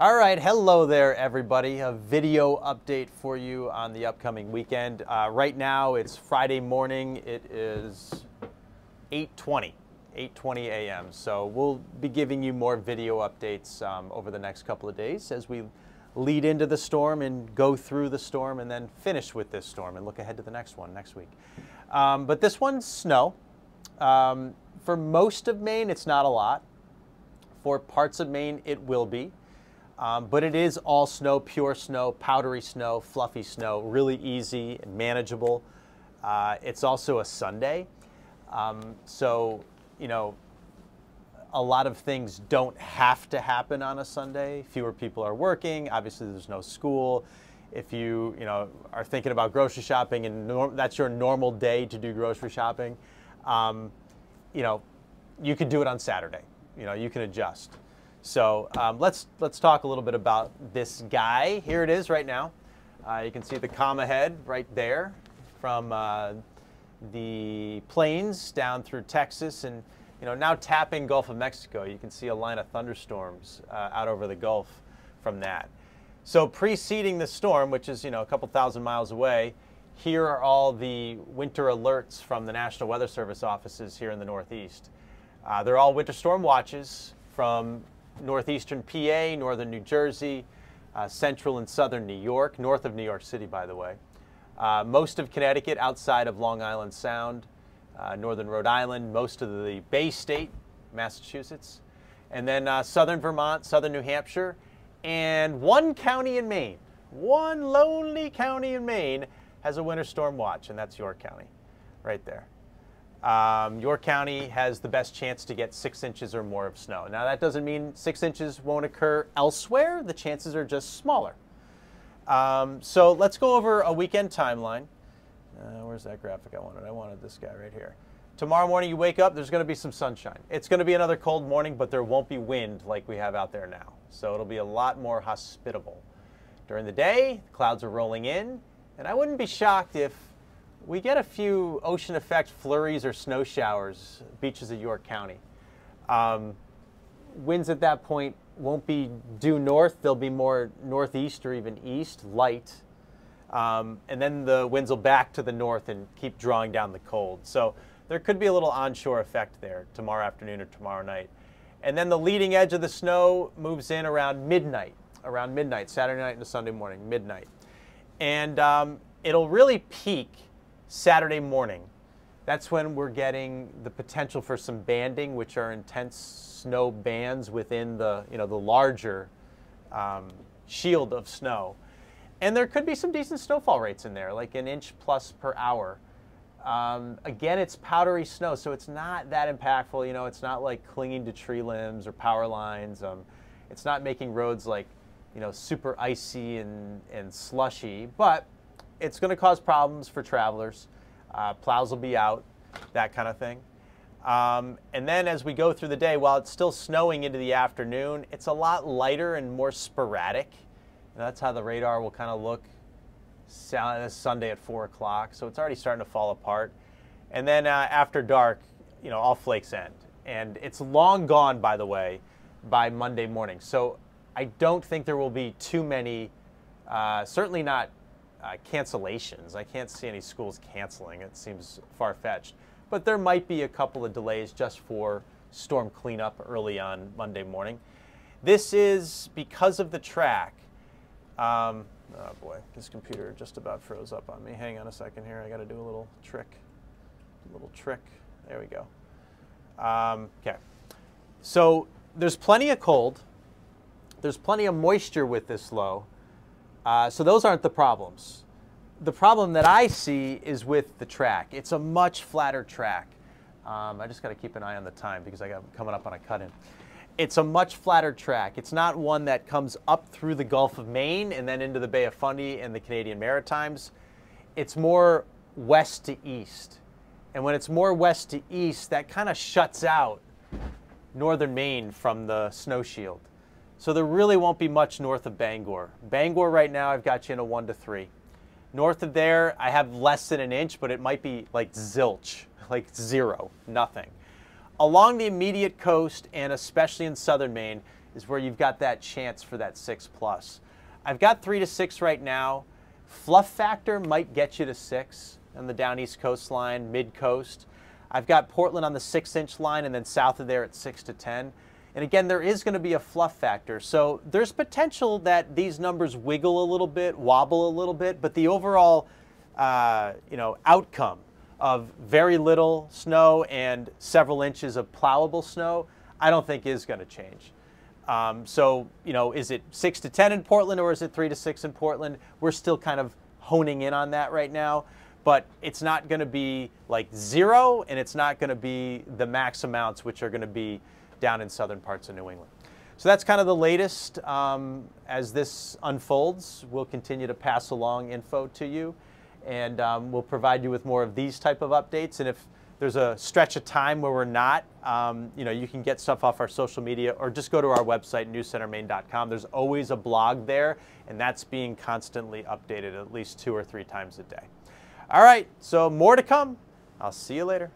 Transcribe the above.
All right, hello there, everybody. A video update for you on the upcoming weekend. Right now, it's Friday morning. It is 8:20 a.m. So we'll be giving you more video updates over the next couple of days as we lead into the storm and go through the storm and then finish with this storm and look ahead to the next one next week. But this one's snow. For most of Maine, it's not a lot. For parts of Maine, it will be. But it is all snow, pure snow, powdery snow, fluffy snow, really easy and manageable. It's also a Sunday. So, you know, a lot of things don't have to happen on a Sunday. Fewer people are working. Obviously, there's no school. If you are thinking about grocery shopping and that's your normal day to do grocery shopping, you could do it on Saturday. You can adjust. So let's talk a little bit about this guy. Here it is right now. You can see the comma head right there from the plains down through Texas and now tapping Gulf of Mexico. You can see a line of thunderstorms out over the Gulf from that. So preceding the storm, which is a couple thousand miles away, here are all the winter alerts from the National Weather Service offices here in the Northeast. They're all winter storm watches from northeastern PA, northern New Jersey, central and southern New York, north of New York City, by the way. Most of Connecticut outside of Long Island Sound, northern Rhode Island, most of the Bay State, Massachusetts, and then southern Vermont, southern New Hampshire, and one county in Maine. One lonely county in Maine has a winter storm watch, and that's York County, right there. York County has the best chance to get 6 inches or more of snow. Now, that doesn't mean 6 inches won't occur elsewhere. The chances are just smaller. So let's go over a weekend timeline. Where's that graphic I wanted? I wanted this guy right here. Tomorrow morning you wake up, there's going to be some sunshine. It's going to be another cold morning, but there won't be wind like we have out there now. So it'll be a lot more hospitable. During the day, the clouds are rolling in, and I wouldn't be shocked if we get a few ocean effect flurries or snow showers, beaches of York County. Winds at that point won't be due north. They'll be more northeast or even east, light. And then the winds will back to the north and keep drawing down the cold. So there could be a little onshore effect there tomorrow afternoon or tomorrow night. And then the leading edge of the snow moves in around midnight, Saturday night into Sunday morning, midnight. And it'll really peak Saturday morning. That's when we're getting the potential for some banding, which are intense snow bands within the the larger shield of snow. And there could be some decent snowfall rates in there, like 1 inch plus per hour. Again, it's powdery snow, so it's not that impactful. It's not like clinging to tree limbs or power lines. It's not making roads like super icy and slushy, but it's going to cause problems for travelers. Plows will be out, that kind of thing. And then as we go through the day, while it's still snowing into the afternoon, it's a lot lighter and more sporadic. That's how the radar will kind of look this Sunday at 4 o'clock. So it's already starting to fall apart. And then after dark, all flakes end. And it's long gone, by the way, by Monday morning. So I don't think there will be too many, certainly not cancellations. I can't see any schools canceling. It seems far-fetched. But there might be a couple of delays just for storm cleanup early on Monday morning. This is because of the track. Oh boy, this computer just about froze up on me. Hang on a second here. I got to do a little trick. There we go. Okay. So there's plenty of cold. There's plenty of moisture with this low. So those aren't the problems. The problem that I see is with the track. It's a much flatter track. I just got to keep an eye on the time because I got coming up on a cut-in. It's a much flatter track. It's not one that comes up through the Gulf of Maine and then into the Bay of Fundy and the Canadian Maritimes. It's more west to east. And when it's more west to east, that kind of shuts out northern Maine from the snow shield. So there really won't be much north of Bangor. Bangor right now, I've got you in a 1 to 3. North of there, I have less than 1 inch, but it might be like zilch, like 0, nothing. Along the immediate coast, and especially in southern Maine, is where you've got that chance for that 6+. I've got 3 to 6 right now. Fluff factor might get you to 6 on the down east coastline, mid coast. I've got Portland on the 6-inch line, and then south of there at 6 to 10. And again, there is going to be a fluff factor. So there's potential that these numbers wiggle a little bit, wobble a little bit, but the overall outcome of very little snow and several inches of plowable snow, I don't think is going to change. Is it 6 to 10 in Portland, or is it 3 to 6 in Portland? We're still kind of honing in on that right now, but it's not going to be like 0, and it's not going to be the max amounts, which are going to be down in southern parts of New England. So that's kind of the latest. As this unfolds, we'll continue to pass along info to you, and we'll provide you with more of these type of updates. And if there's a stretch of time where we're not, you can get stuff off our social media, or just go to our website, newscentermaine.com. There's always a blog there, and that's being constantly updated at least 2 or 3 times a day. All right, so more to come. I'll see you later.